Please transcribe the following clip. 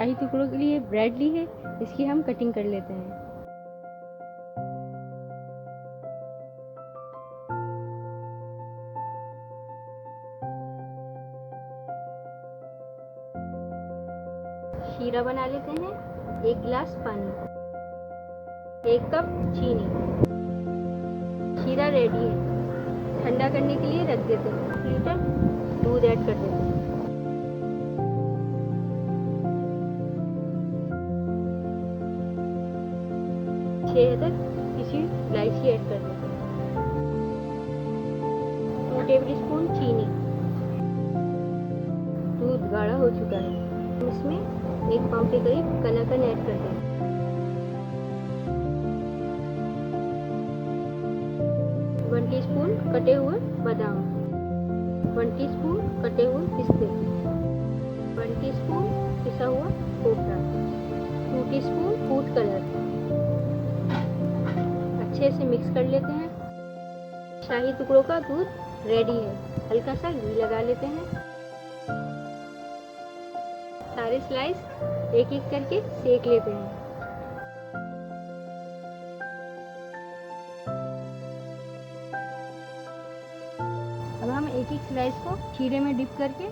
शाही टुकड़ों के लिए ब्रेड ली है, इसकी हम कटिंग कर लेते हैं। शीरा बना लेते हैं। 1 गिलास पानी, 1 कप चीनी। शीरा रेडी है। ठंडा करने के लिए रख देते हैं। 1 लीटर दूध ऐड कर देते हैं। अदरक पिसी इलायची ऐड कर देते हैं। 2 टेबल स्पून चीनी। दूध गाढ़ा हो चुका है। इसमें 1 पाव के करीब कलाकंद ऐड कर दें। 1 टीस्पून कटे हुए बादाम, 1 टीस्पून कटे हुए पिस्ते, 1 टीस्पून पिसा हुआ खोपरा, 2 टीस्पून फूड कलर। अच्छे से मिक्स कर लेते हैं। शाही टुकड़ों का दूध रेडी है। हल्का सा घी लगा लेते हैं। सारे स्लाइस एक एक करके सेक लेते हैं। अब हम एक एक स्लाइस को शीरे में डिप करके